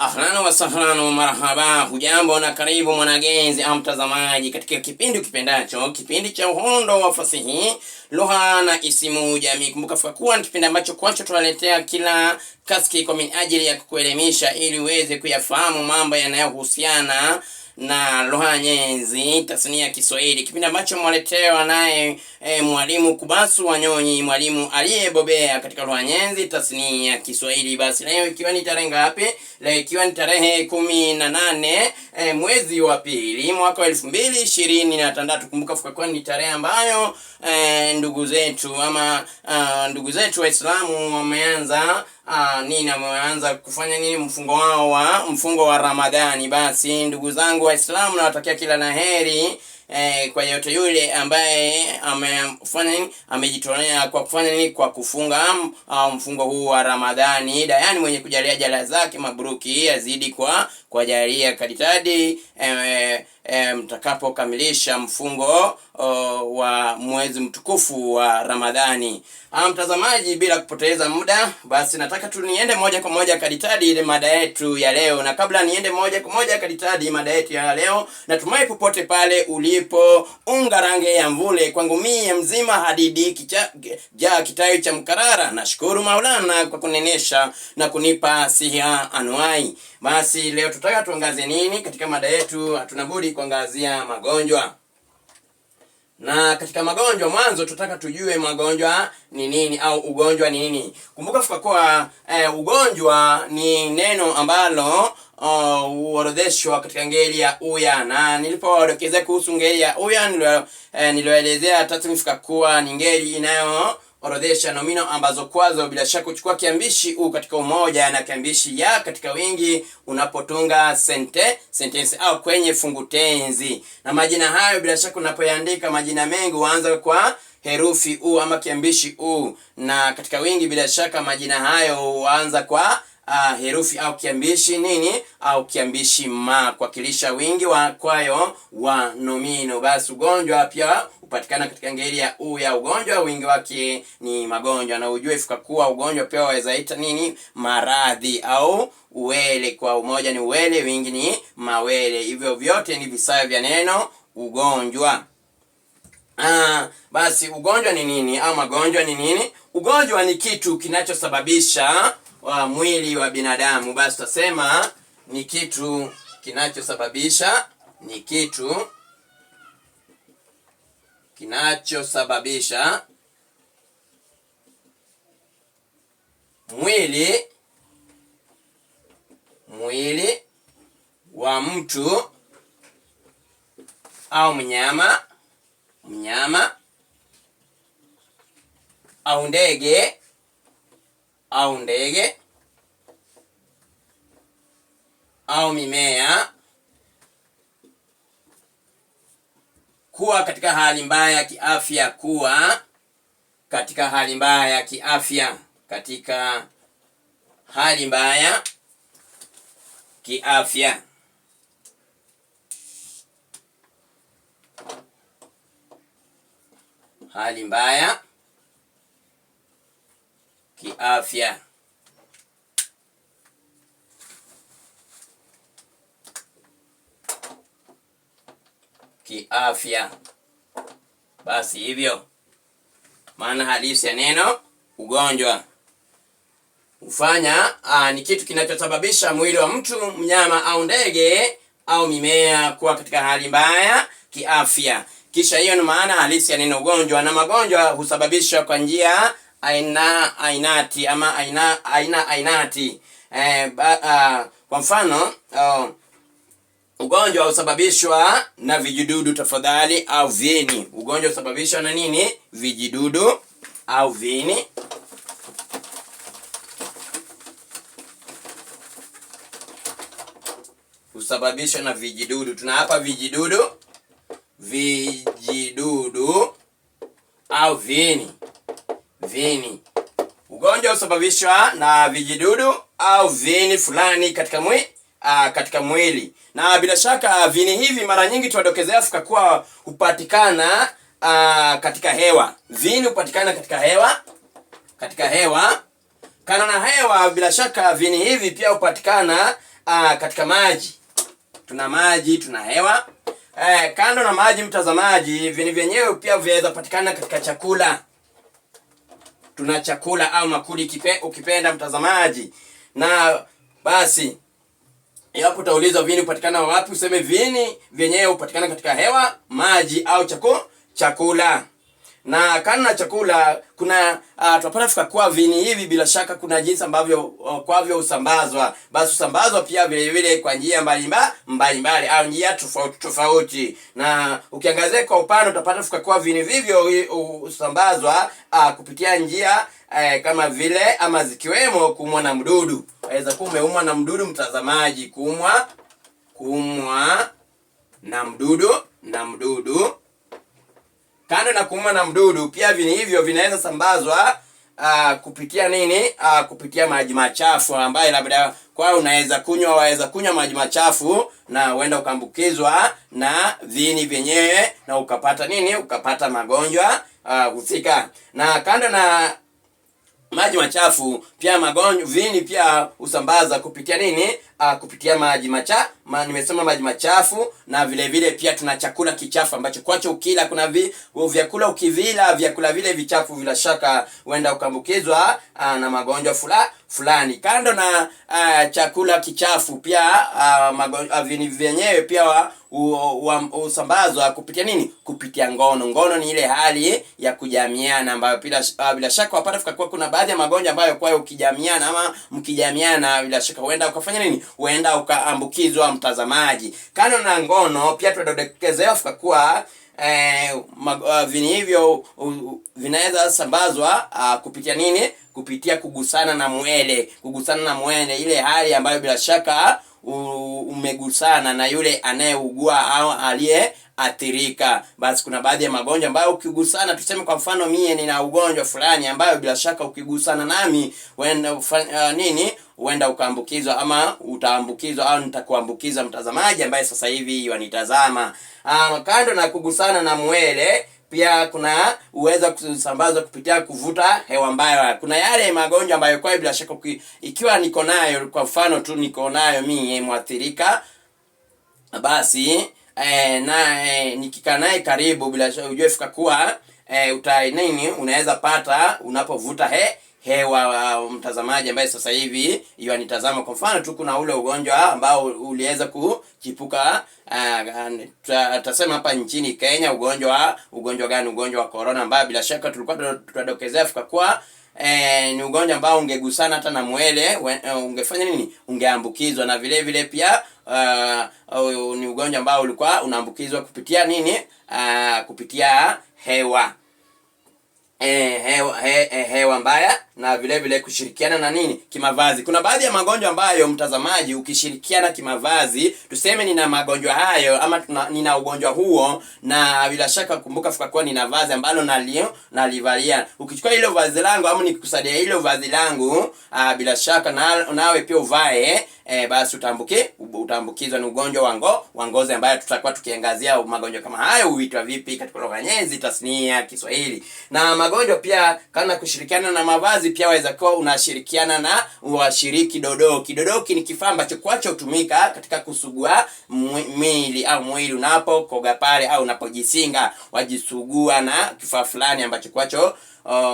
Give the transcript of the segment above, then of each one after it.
Ahlan wa sahlan wa marhaba, hujambo na karibu mwanagenzi au mtazamaji katika kipindi ukipendacho, kipindi cha uhondo wa fasihi, lugha na isimu jamii. Kumbuka kuwa ni kipindi ambacho kwacho tunaletea kila kaski kwa minajili ya kukuelimisha ili uweze kuyafahamu mambo yanayohusiana na lugha nyenzi, tasnia ya Kiswahili. Kipindi ambacho mwaletewa naye mwalimu Kubasu Wanyonyi, mwalimu aliyebobea katika lugha nyenzi, tasnia ya Kiswahili. Basi leo ikiwa ni tarehe ngapi? Leo ikiwa ni tarehe 18 mwezi wa pili mwaka wa 2023. Kumbuka kwa ni tarehe ambayo ndugu zetu ndugu zetu Waislamu wameanza wameanza kufanya nini? Mfungo wa Ramadhani. Basi ndugu zangu Waislamu, nawatakia kila laheri kwa yote yule ambaye amejitolea kwa kufanya nini? Kwa kufunga mfungo huu wa Ramadhani. Yani mwenye kujalia jala zake mabruki azidi kwa jalia kaditadi mtakapo kamilisha mfungo wa mwezi mtukufu wa Ramadhani. Mtazamaji, bila kupoteza muda, basi nataka niende moja kwa moja kaditadi ile mada yetu ya leo. Na kabla niende moja kwa moja kaditadi mada yetu ya leo, natumai popote pale ulipo unga range ya mvule kwangu mie mzima hadidi kitawi cha mkarara. Nashukuru Maulana kwa kunenesha na kunipa siha anuai. Basi leo tutaka tuangazie nini katika mada yetu? Hatunabudi kuangazia magonjwa. Na katika magonjwa, mwanzo tutaka tujue magonjwa ni nini au ugonjwa ni nini. Kumbuka kuwa ugonjwa ni neno ambalo huorodheshwa katika ngeli ya uya, na nilipodokezea kuhusu ngeli ya uya nilioelezea tatumifika kuwa ni ngeli inayoorodhesha nomino ambazo kwazo bila shaka kuchukua kiambishi u katika umoja na kiambishi ya katika wingi unapotunga sentence au kwenye fungu tenzi. Na majina hayo bila shaka unapoyaandika, majina mengi huanza kwa herufi u ama kiambishi u, na katika wingi bila shaka majina hayo huanza kwa herufi au kiambishi nini au kiambishi ma kuwakilisha wingi kwayo wa nomino. Basi ugonjwa pia upatikana katika ngeli ya u ya ugonjwa, wingi wake ni magonjwa. Na ujue fika kuwa ugonjwa pia waweza ita nini? Maradhi au uwele. Kwa umoja ni uwele, wingi ni mawele. Hivyo vyote ni visawe vya neno ugonjwa. Basi ugonjwa ni nini au magonjwa ni nini? Ugonjwa ni kitu kinachosababisha mwili wa binadamu. Basi tutasema ni kitu kinachosababisha mwili wa mtu au mnyama au ndege au mimea kuwa katika hali mbaya ya kiafya, katika hali mbaya ya kiafya. Hali mbaya kiafya. Basi hivyo maana halisi ya neno ugonjwa ufanya ni kitu kinachosababisha mwili wa mtu, mnyama au ndege au mimea kuwa katika hali mbaya kiafya. Kisha hiyo ni maana halisi ya neno ugonjwa. Na magonjwa husababishwa kwa njia ainati. Kwa mfano ugonjwa husababishwa na vijidudu tafadhali au viini. Ugonjwa husababishwa na nini? Vijidudu au viini. Husababishwa na vijidudu. Tuna hapa vijidudu au viini. Ugonjwa husababishwa na vijidudu au viini fulani katika mwili. Na bila shaka viini hivi mara nyingi tuwadokezea fika kuwa hupatikana katika hewa. Viini hupatikana katika hewa. Kana na hewa bila shaka viini hivi pia hupatikana katika maji. Tuna maji, tuna hewa. Kando na maji mtazamaji, vini vyenyewe pia vinaweza patikana katika chakula. Tuna chakula au makuli ukipenda mtazamaji. Na basi iwapo utaulizwa vini hupatikana wapi, useme vini vyenyewe hupatikana katika hewa, maji au chakula. Na kando na chakula kuna tunapata fika kuwa vini hivi bila shaka kuna jinsi ambavyo kwavyo usambazwa. Basi usambazwa pia vile vile kwa njia mbalimbali au njia tofauti. Na ukiangazia kwa upande utapata fika kuwa vini vivyo usambazwa kupitia njia kama vile ama zikiwemo kuumwa na mdudu. Waweza kuwa umeumwa na mdudu mtazamaji, kuumwa na mdudu. Kando na kuumwa na mdudu pia vini hivyo vinaweza sambazwa kupitia nini? Kupitia maji machafu ambayo labda kwa waweza kunywa maji machafu na huenda ukaambukizwa na vini vyenyewe na ukapata nini? Ukapata magonjwa husika. Na kando na maji machafu pia vini pia usambaza kupitia nini? Kupitia nimesema maji machafu. Na vile vile pia tuna chakula kichafu ambacho kwacho ukila kuna vyakula ukivila vyakula vile vichafu bila shaka huenda ukaambukizwa na magonjwa fulani. Kando na chakula kichafu pia vini vyenyewe pia usambazwa kupitia nini? Kupitia ngono. Ngono ni ile hali ya kujamiana ambayo bila shaka wapata fika kwa kuna baadhi ya magonjwa ambayo kwa ukijamiana ama mkijamiana bila shaka huenda ukafanya nini? Huenda ukaambukizwa mtazamaji. Kando na ngono pia tunadokezea fika kuwa vini hivyo vinaweza sambazwa kupitia nini? Kupitia kugusana na mwele, ile hali ambayo bila shaka umegusana na yule anayeugua au aliyeathirika. Basi kuna baadhi ya magonjwa ambayo ukigusana, tuseme kwa mfano mie nina ugonjwa fulani ambayo bila shaka ukigusana nami huenda ukaambukizwa ama utaambukizwa au nitakuambukiza mtazamaji ambaye sasa hivi wanitazama. Kando na kugusana na mwele pia kuna uweza kusambazwa kupitia kuvuta hewa mbaya. Kuna yale magonjwa ambayo kwa bila shaka ikiwa niko nayo, kwa mfano tu niko nayo mimi mwathirika, basi nikikaa naye karibu bila shaka ujue fika kuwa unaweza pata unapovuta hewa mtazamaji ambaye sasa hivi yanitazama. Kwa mfano tu kuna ule ugonjwa ambao uliweza kuchipuka tutasema hapa nchini Kenya. Ugonjwa gani? Ugonjwa wa corona ambao bila shaka tulikuwa tunadokezea fika kwa ni ugonjwa ambao ungegusana hata na mwele ungefanya nini? Ungeambukizwa. Na vile vile pia ni ugonjwa ambao ulikuwa unaambukizwa kupitia nini? Kupitia hewa. Hewa mbaya. Na vile vile kushirikiana na nini? Kimavazi. Kuna baadhi ya magonjwa ambayo mtazamaji ukishirikiana kimavazi, tuseme nina magonjwa hayo ama nina ugonjwa huo, na bila shaka kumbuka fika kwa nina vazi ambalo nalivalia. Ukichukua hilo vazi langu ama nikusadia hilo vazi langu, bila shaka nawe pia uvae, basi utaambukizwa na ugonjwa wa ngozi ambayo tutakuwa tukiangazia magonjwa kama hayo huitwa vipi katika lugha nyezi tasnia Kiswahili. Na magonjwa pia kana kushirikiana na mavazi pia waweza kuwa unashirikiana na washiriki dodoki. Dodoki ni kifaa ambacho kwacho hutumika katika kusugua mwili unapokoga pale au unapojisinga, wajisugua na kifaa fulani ambacho kwacho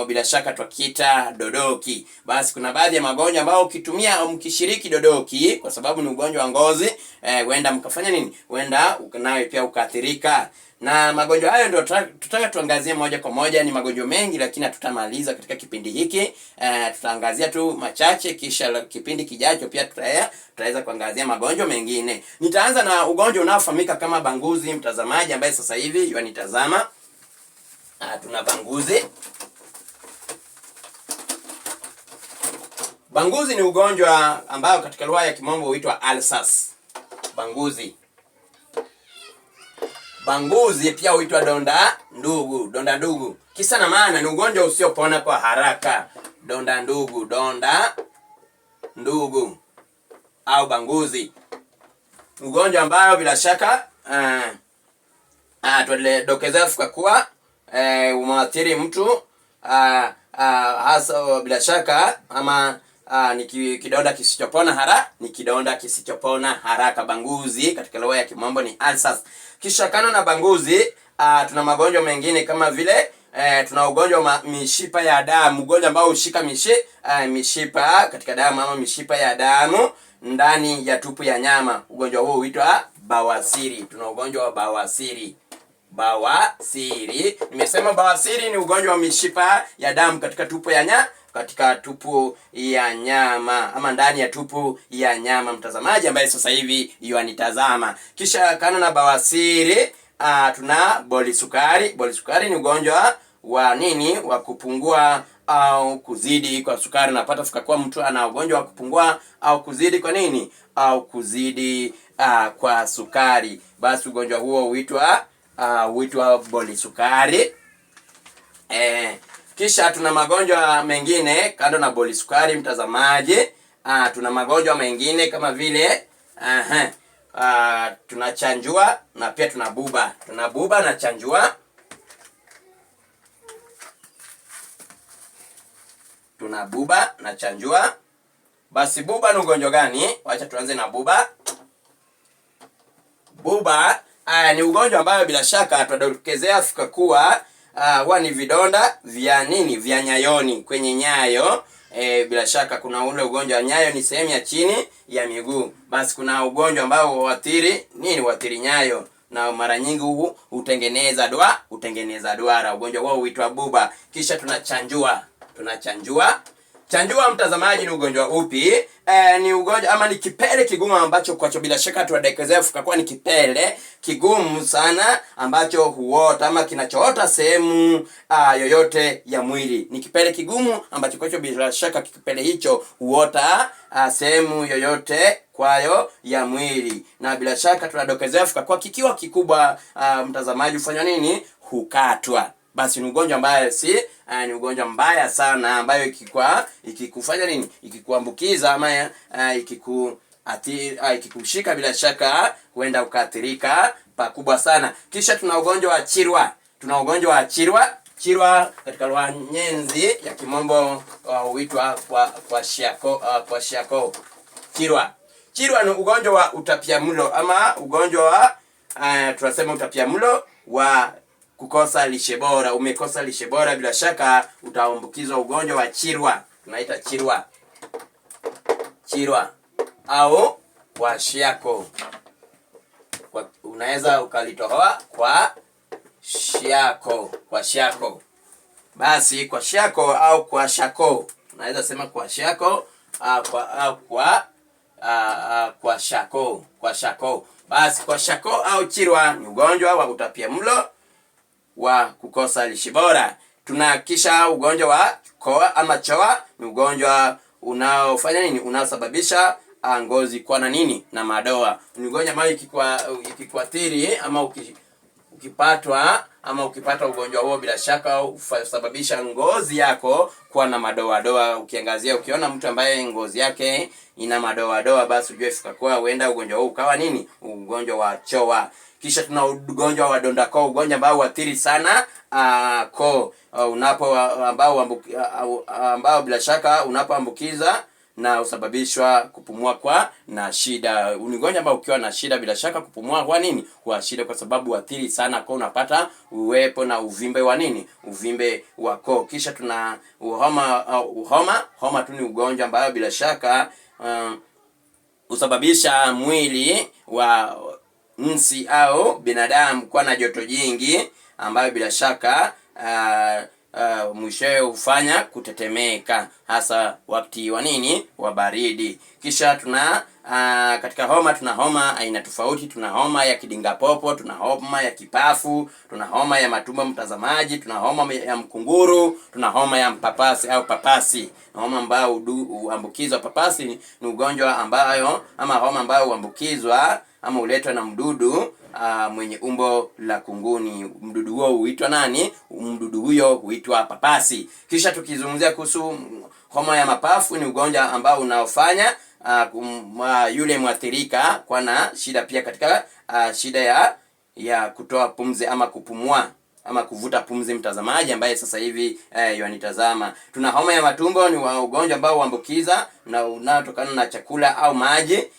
bila shaka tukiita dodoki. Basi kuna baadhi ya magonjwa ambao ukitumia mkishiriki dodoki, kwa sababu ni ugonjwa wa ngozi, huenda mkafanya nini? Huenda nawe pia ukaathirika. Na magonjwa hayo ndio tutaka tuangazie moja kwa moja. Ni magonjwa mengi lakini hatutamaliza katika kipindi hiki. Tutaangazia tu machache, kisha kipindi kijacho pia tutaweza kuangazia magonjwa mengine. Nitaanza na ugonjwa unaofahamika kama banguzi mtazamaji ambaye sasa hivi yanitazama. Tuna banguzi. Banguzi ni ugonjwa ambao katika lugha ya Kimombo huitwa ulcers. Banguzi pia huitwa donda ndugu. Kisa na maana ni ugonjwa usiopona kwa haraka. Donda ndugu au banguzi. Ugonjwa ambao bila shaka tulidokezea fika kuwa umaathiri mtu hasa bila shaka ama ni kidonda kisichopona haraka. Banguzi katika lugha ya kimombo ni ulcers. Kisha kando na banguzi, tuna magonjwa mengine kama vile tuna ugonjwa wa mishipa ya damu, ugonjwa ambao hushika mishipa katika damu ama mishipa ya damu ndani ya tupu ya nyama. Ugonjwa huo huitwa bawasiri. Tuna ugonjwa wa bawasiri. Nimesema bawasiri ni ugonjwa wa mishipa ya damu katika tupu ya nyama ama ndani ya tupu ya nyama, mtazamaji ambaye sasa hivi yanitazama. Kisha kana na bawasiri, tuna bolisukari. Bolisukari ni ugonjwa wa nini? Wa kupungua au kuzidi kwa sukari. Napata kwa mtu ana ugonjwa wa kupungua au kuzidi kwa nini? Au kuzidi kwa sukari. Basi ugonjwa huo huitwa bolisukari. Kisha tuna magonjwa mengine kando na bolisukari, mtazamaji. Tuna magonjwa mengine kama vile tuna chanjua na pia tuna buba. Tuna buba na chanjua. Tuna buba na chanjua. Basi buba ni ugonjwa gani? Wacha tuanze na buba. Buba ni ugonjwa ambao bila shaka tutadokezea kuwa huwa ni vidonda vya nini? Vya nyayoni, kwenye nyayo. Bila shaka kuna ule ugonjwa wa nyayo, ni sehemu ya chini ya miguu. Basi kuna ugonjwa ambao huathiri nini? Huathiri nyayo, na mara nyingi hutengeneza duara. Ugonjwa huo huitwa buba. Kisha tunachanjua. Chanjua, mtazamaji, ni ugonjwa upi? Ni ugonjwa ama ni kipele kigumu ambacho kwacho bila shaka tuwadekezea kwa ni kipele kigumu sana ambacho huota ama kinachoota sehemu yoyote ya mwili. Ni kipele kigumu ambacho kwacho bila shaka kipele hicho huota sehemu yoyote kwayo ya mwili. Na bila shaka tunadokezea kwa kikiwa kikubwa, mtazamaji, hufanya nini? Hukatwa. Basi ni ugonjwa mbaya, ni ugonjwa mbaya sana ambayo ikikufanya nini? Ikikuambukiza ama ikikushika bila shaka huenda ukaathirika pakubwa sana. Kisha tuna ugonjwa wa chirwa. Chirwa katika lugha nyenzi ya kimombo huitwa kwashiako. Chirwa ni ugonjwa wa utapiamlo ama ugonjwa wa tunasema utapiamlo wa kukosa lishe bora. Umekosa lishe bora, bila shaka utaambukizwa ugonjwa wa chirwa. Tunaita chirwa au kwashiako. Unaweza ukalitoa kwa shiako. Basi kwashiako au kwashako. Unaweza sema kwashiako kwashako. Basi kwashako au chirwa ni ugonjwa wa utapiamlo wa kukosa lishe bora. Tunakisha ugonjwa wa koa ama choa, ni ugonjwa unaofanya nini? Unasababisha ngozi kuwa na nini? Na madoa. Ni ugonjwa ambao ikikuathiri ama ukipata ugonjwa huo, bila shaka usababisha ngozi yako kuwa na madoa. Ukiona mtu ambaye ngozi yake ina madoa, basi ujue kwa huenda ugonjwa huo ukawa nini? Ugonjwa wa choa. Kisha tuna ugonjwa wa donda koo, ugonjwa ambao huathiri sana koo, ambao bila shaka unapoambukiza na usababishwa kupumua kwa na shida. Ni ugonjwa ambao ukiwa na shida, bila shaka kupumua kwa nini? Kwa shida, kwa sababu huathiri sana koo. Unapata uwepo na uvimbe wa nini? Uvimbe wa koo. Kisha tuna homa tu ni ugonjwa ambao bila shaka usababisha mwili wa nsi au binadamu kuwa na joto jingi, ambayo bila shaka mwishowe hufanya kutetemeka, hasa wakati wa nini? Wa baridi. Kisha tuna katika homa tuna homa aina tofauti. Tuna homa ya kidingapopo, tuna homa ya kipafu, tuna homa ya matumbo, mtazamaji, tuna homa ya mkunguru, tuna homa ya mpapasi au papasi. Homa ambayo huambukizwa. Papasi ni ugonjwa ambayo ama homa ambayo huambukizwa ama huletwa na mdudu mwenye umbo la kunguni. Mdudu huo huitwa nani? Mdudu huyo huitwa papasi. Kisha tukizungumzia kuhusu homa ya mapafu, ni ugonjwa ambao unaofanya yule mwathirika kwa na shida pia katika shida ya kutoa pumzi ama kupumua. ama kuvuta pumzi, mtazamaji ambaye sasa hivi yanitazama. Tuna homa ya matumbo, ni ugonjwa ambao huambukiza na unatokana na chakula au maji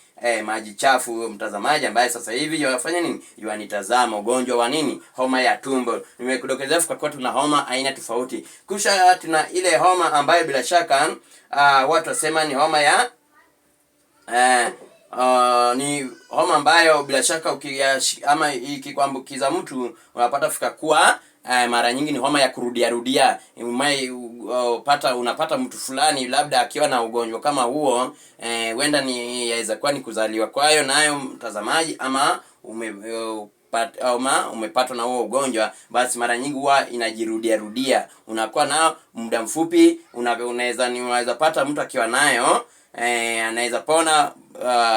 chafu, mtazamaji ambaye sasa hivi yafanya nini, yanitazama. Ugonjwa wa nini? Homa ya tumbo. Nimekudokezea kwa kuwa tuna homa aina tofauti. Kisha tuna ile homa ambayo bila shaka watu wasema ni homa ya ni homa ambayo bila shaka ama ikikuambukiza mtu unapata fika kuwa mara nyingi ni homa ya kurudia. Unapata mtu fulani labda akiwa na ugonjwa kama huo, huenda ni yaweza kuwa ni kuzaliwa kwayo nayo, mtazamaji, ama umepatwa na huo ugonjwa, basi mara nyingi huwa inajirudia. Unakuwa nao muda mfupi, unaweza pata mtu akiwa nayo anaweza pona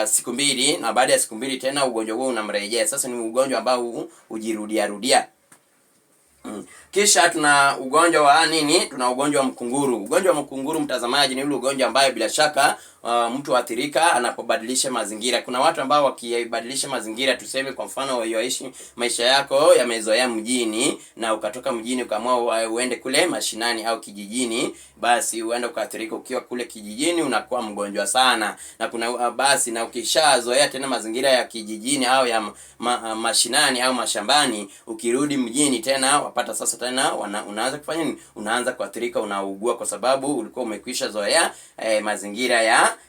siku mbili, na baada ya siku mbili tena ugonjwa huo unamrejea. Sasa ni ugonjwa ambao hujirudia. Kisha tuna ugonjwa wa nini? Tuna ugonjwa wa mkunguru. Ugonjwa wa mkunguru, mtazamaji, ni ule ugonjwa ambayo bila shaka mtu athirika anapobadilisha mazingira. Kuna watu ambao wakibadilisha mazingira, tuseme kwa mfano waishi maisha yako yamezoea mjini, na ukatoka mjini ukaamua uende kule mashinani au kijijini, basi uende ukaathirika. Ukiwa kule kijijini unakuwa mgonjwa sana, na kuna basi na ukishazoea tena mazingira ya kijijini au ya mashinani au mashambani, ukirudi mjini tena wapata sasa tena unaanza kufanya nini? Unaanza kuathirika, unaugua, kwa sababu ulikuwa umekwisha zoea mazingira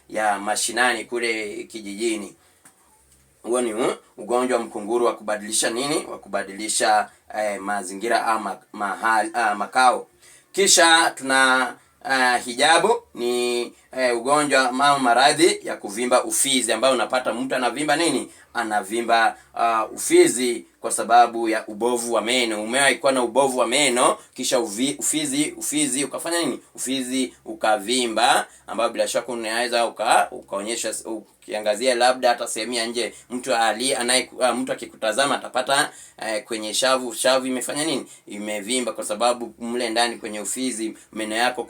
ya mashinani kule kijijini. Huo ni ugonjwa wa mkunguru wa kubadilisha nini? Wa kubadilisha mazingira au makao. Kisha tuna hijabu, ni ugonjwa ama maradhi ya kuvimba ufizi, ambayo unapata mtu anavimba nini? Anavimba ufizi kwa sababu ya ubovu wa meno. Umewahi kuwa na ubovu wa meno, kisha ufizi ukafanya nini? Ufizi ukavimba, ambayo bila shaka unaweza ukaonyesha, ukiangazia labda hata sehemu ya nje, mtu akikutazama atapata kwenye shavu imefanya nini? Imevimba, kwa sababu mle ndani kwenye ufizi, meno yako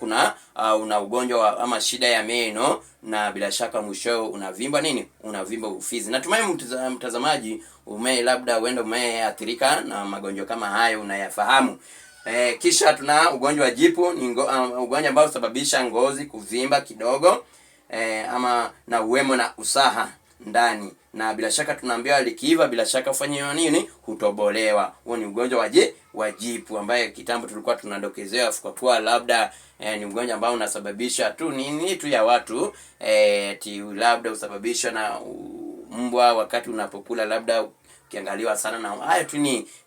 una ugonjwa ama shida ya meno, na bila shaka mwisho unavimba nini? Unavimba ufizi. Natumai mtazamaji labda umeathirika na magonjwa kama hayo unayafahamu. Kisha tuna ugonjwa wa jipu, ni ugonjwa ambao husababisha ngozi kuvimba kidogo, ama na uwemo na usaha ndani, na bila shaka tunaambiwa likiiva bila shaka ufanye nini? Hutobolewa. Huo ni ugonjwa wa jipu, ambaye kitambo tulikuwa tunadokezewa kwa kuwa labda ni ugonjwa ambao unasababisha tu nini tu ya watu labda usababishwa na mbwa wakati unapokula, labda ukiangaliwa sana, na hayo tu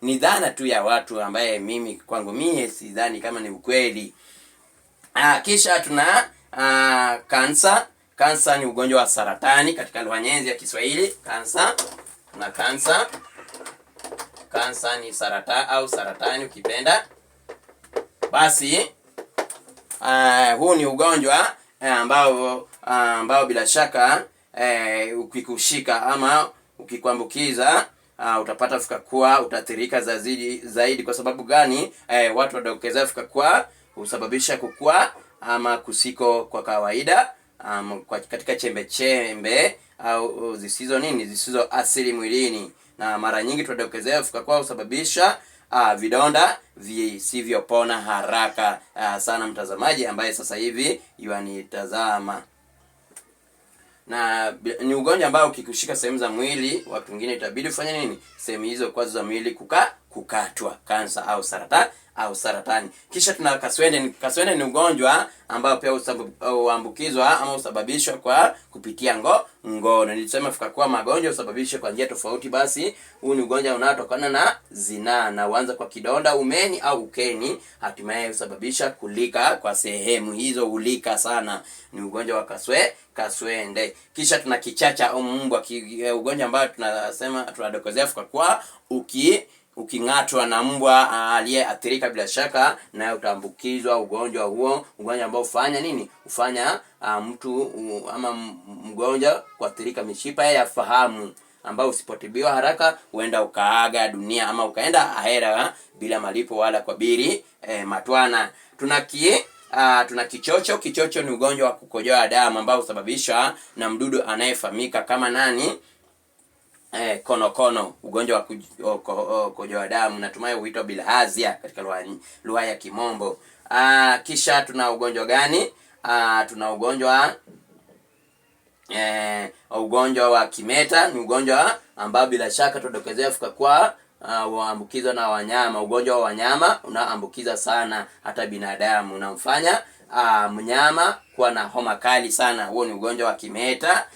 ni dhana tu ya watu, ambaye kwangu mimi sidhani kama ni ukweli. Kisha tuna kansa. Kansa ni ugonjwa wa saratani katika lugha nyenzi ya Kiswahili. Kansa ni saratani ukipenda. Basi huu ni ugonjwa ambao bila shaka ukikushika ama ukikuambukiza utapata fika kuwa utathirika zaidi. Kwa sababu gani? Watu wadokeza fika kuwa husababisha kukua ama kusiko kwa kawaida katika chembe au zisizo asili mwilini, na mara nyingi tunadokezea fika kuwa husababisha vidonda visivyopona haraka sana, mtazamaji ambaye sasa hivi yanitazama. Na ni ugonjwa ambao ukikushika sehemu za mwili, watu wengine itabidi ufanye nini? Sehemu hizo kwazo za mwili kukatwa. Kansa au saratani. Kisha tuna kaswende. Kaswende ni ugonjwa ambao pia huambukizwa ama husababishwa kwa kupitia ngono. Nilisema fika kuwa magonjwa husababishwa kwa njia tofauti. Basi huu ni ugonjwa unaotokana na zinaa, na huanza kwa kidonda umeni au ukeni, hatimaye husababisha kulika kwa sehemu hizo, hulika sana. Ni ugonjwa wa kaswende. Kisha tuna kichacha au mbwa, ugonjwa ambao tunadokozea fika kuwa uking'atwa na mbwa aliyeathirika bila shaka na utaambukizwa ugonjwa huo. Ugonjwa ambao ufanya mtu ama mgonjwa kuathirika mishipa ya fahamu, ambao usipotibiwa haraka huenda ukaaga dunia ama ukaenda ahera bila malipo wala kwa biri matwana. Tuna kichocho. Kichocho ni ugonjwa wa kukojoa damu ambao husababishwa na mdudu anayefahamika kama nani? konokono, ugonjwa wa kukojoa damu, natumai huitwa bilharzia katika lugha ya Kimombo. Kisha tuna ugonjwa gani? Tuna ugonjwa wa kimeta. Ni ugonjwa ambao bila shaka tudokezea kwa huambukizwa na wanyama. Ugonjwa wa wanyama unaambukiza sana hata binadamu, unamfanya mnyama kuwa na homa kali sana. Huo ni ugonjwa wa kimeta.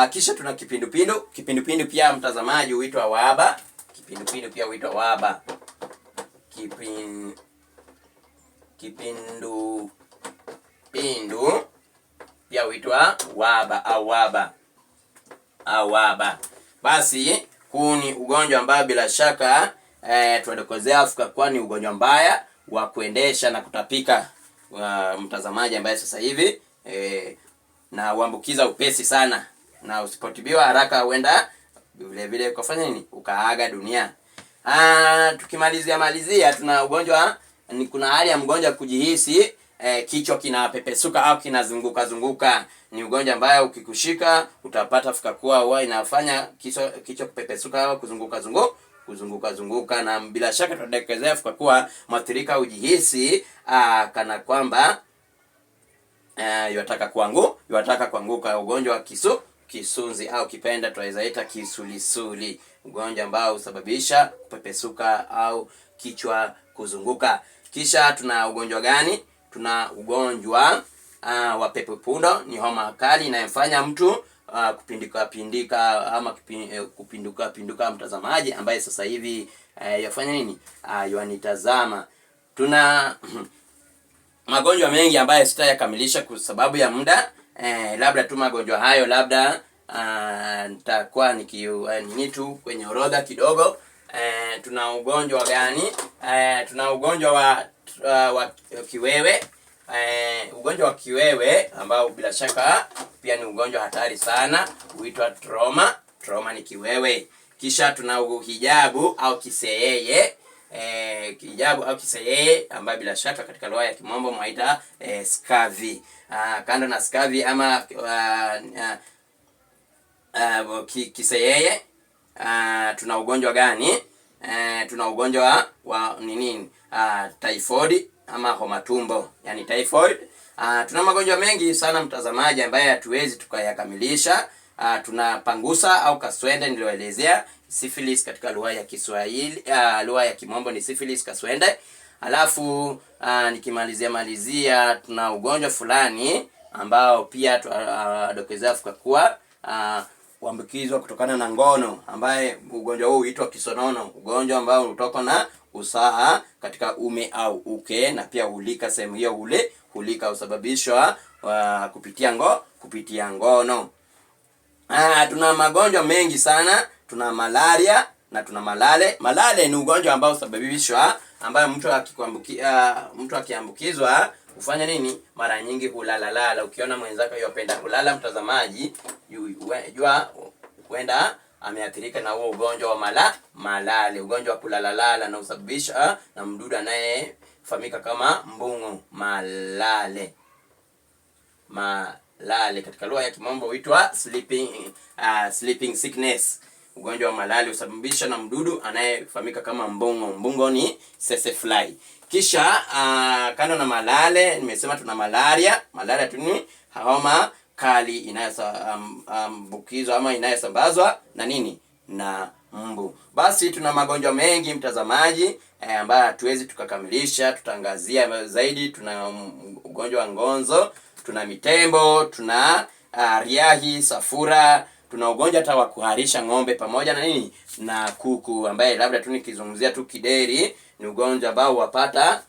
Kisha tuna kipindupindu. Kipindupindu pia mtazamaji huitwa waba. Kipindupindu pia huitwa waba. Kipindupindu pia huitwa waba. Basi huu ni ugonjwa ambao bila shaka tunadokozea Afrika, kwa ni ugonjwa mbaya wa kuendesha na kutapika, mtazamaji, ambaye sasa hivi na huambukiza upesi sana, na usipotibiwa haraka huenda vile vile ukafanya nini, ukaaga dunia. Tukimalizia tuna ugonjwa kuna hali ya mgonjwa kujihisi kichwa kinapepesuka au kinazunguka. Ni ugonjwa ambayo ukikushika utapata fika kuwa huwa inafanya kichwa kupepesuka au kuzunguka, na bila shaka tutadekezea fika kuwa mwathirika hujihisi kana kwamba yataka kuanguka. Ugonjwa wa kisunzi au kipenda tunaweza ita kisulisuli, ugonjwa ambao husababisha kupepesuka au kichwa kuzunguka. Kisha tuna ugonjwa gani? Tuna ugonjwa wa pepo punda. Ni homa kali inayofanya mtu kupinduka, mtazamaji ambaye sasa hivi yafanya nini, yanitazama. Tuna magonjwa mengi ambayo sitayakamilisha kwa sababu ya muda. Labda tu magonjwa hayo labda nitakuwa nini tu kwenye orodha kidogo. Tuna ugonjwa gani? Tuna ugonjwa wa kiwewe. Ugonjwa wa kiwewe ambao bila shaka pia ni ugonjwa hatari sana, huitwa trauma. Trauma ni kiwewe. Kisha tuna hijabu au kiseyeye. Hijabu au kiseyeye ambayo bila shaka katika lugha ya Kimombo mwaita scurvy. Kando na scurvy ama kiseyeye, tuna ugonjwa gani? Tuna ugonjwa wa nini? Typhoid ama homa tumbo, yani typhoid. Tuna magonjwa mengi sana mtazamaji ambaye hatuwezi tukayakamilisha. Tuna pangusa au kaswende nilioelezea. Syphilis katika lugha ya Kiswahili, lugha ya Kimombo ni syphilis, kaswende. Alafu nikimalizia tuna ugonjwa fulani ambao pia dokezea Afrika kuwa huambukizwa kutokana na ngono, ambaye ugonjwa huu huitwa kisonono, ugonjwa ambao hutoka na usaha katika ume au uke, na pia hulika sehemu hiyo, hulika usababishwa kupitia ngono. Tuna magonjwa mengi sana. Tuna malaria na tuna malale. Malale ni ugonjwa ambao husababishwa, ambayo mtu akiambukizwa hufanya nini? Mara nyingi hulalala. Ukiona mwenzako yopenda kulala, mtazamaji, jua huenda ameathirika na huo ugonjwa wa malale, ugonjwa wa kulalalala, na usababisha na mdudu anayefahamika kama mbung'o. Malale katika lugha ya Kimombo huitwa sleeping sickness. Ugonjwa wa malale husababishwa na mdudu anayefahamika kama mbung'o. Mbung'o ni sesefly. Kisha kando na malale nimesema tuna malaria. Malaria tu ni homa kali inayoambukizwa ama inayosambazwa na nini? Na mbu. Basi tuna magonjwa mengi mtazamaji ambayo hatuwezi tukakamilisha, tutaangazia zaidi. Tuna ugonjwa wa ngonzo, tuna mitembo, tuna riahi, safura, tuna ugonjwa hata wa kuharisha ng'ombe pamoja na nini? Na kuku, ambaye labda tu nikizungumzia tu kideri, ni ugonjwa ambao huwapata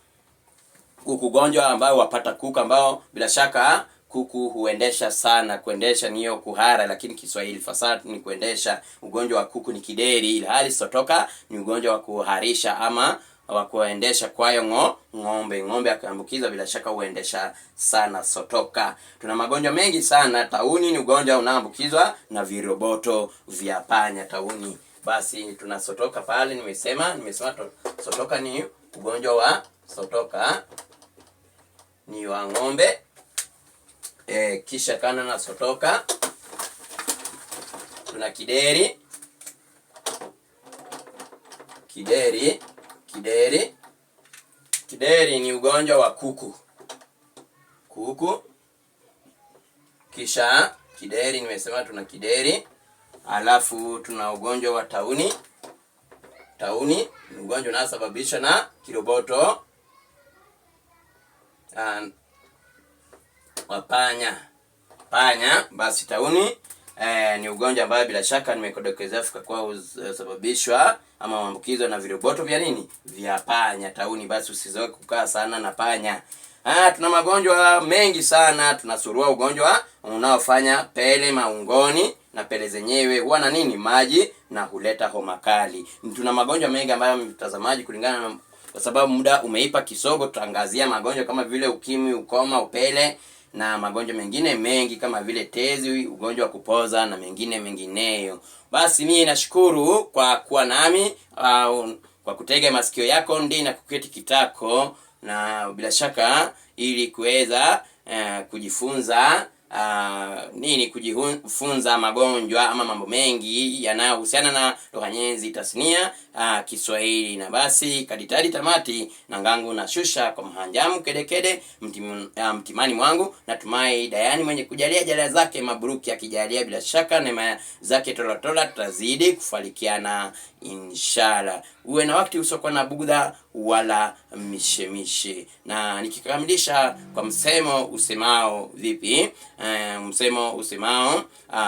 kuku, ugonjwa ambao huwapata kuku, ambao bila shaka kuku huendesha sana. Kuendesha niyo kuhara, lakini Kiswahili fasaha ni kuendesha. Ugonjwa wa kuku ni kideri, ili hali sotoka ni ugonjwa wa kuharisha ama wa kuendesha kwayo ng'ombe akaambukiza bila shaka huendesha sana sotoka. Tuna magonjwa mengi sana. Tauni ni ugonjwa unaambukizwa na viroboto vya panya, tauni. Basi tuna sotoka pale, nimesema sotoka ni ugonjwa wa sotoka ni wa ng'ombe. Kisha kana na sotoka tuna kideri. Kideri ni ugonjwa wa kuku. Kisha kideri, nimesema tuna kideri. Alafu tuna ugonjwa wa tauni. Tauni ni ugonjwa unaosababishwa na kiroboto wa panya. Basi tauni ni ugonjwa ambao bila shaka nimekodokezea kwa usababishwa ama maambukizo na viroboto vya nini? Vya panya. Tauni, basi usizoe kukaa sana na panya. Tuna magonjwa mengi sana. Tuna surua, ugonjwa unaofanya pele maungoni, na pele zenyewe huwa na nini? Maji, na huleta homa kali. Tuna magonjwa mengi ambayo mtazamaji, kulingana na kwa sababu muda umeipa kisogo, tutaangazia magonjwa kama vile ukimwi, ukoma, upele na magonjwa mengine mengi kama vile tezi, ugonjwa wa kupoza na mengineyo. Basi mimi nashukuru kwa kuwa nami, kwa kutega masikio yako na kuketi kitako, na bila shaka ili kuweza kujifunza kujifunza magonjwa ama mambo mengi yanayohusiana na lugha nyenzi, tasnia, Kiswahili. Na basi kaditadi tamati na ngangu na shusha kwa mhanjamu kedekede mtimani mwangu. Natumai dayani mwenye kujalia jala zake mabruki akijalia, bila shaka neema zake tola tutazidi kufalikiana inshallah. Uwe na wakati usiokuwa na bugudha wala mishemishe. Na nikikamilisha kwa msemo usemao vipi? Msemo usemao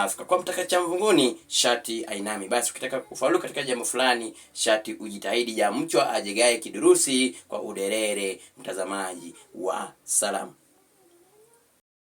fika kwa mtakacha mvunguni shati ainami. Basi ukitaka kufaulu katika jambo fulani, shati ujitahidi, ja mchwa ajegaye kidurusi kwa uderere. Mtazamaji wa salamu.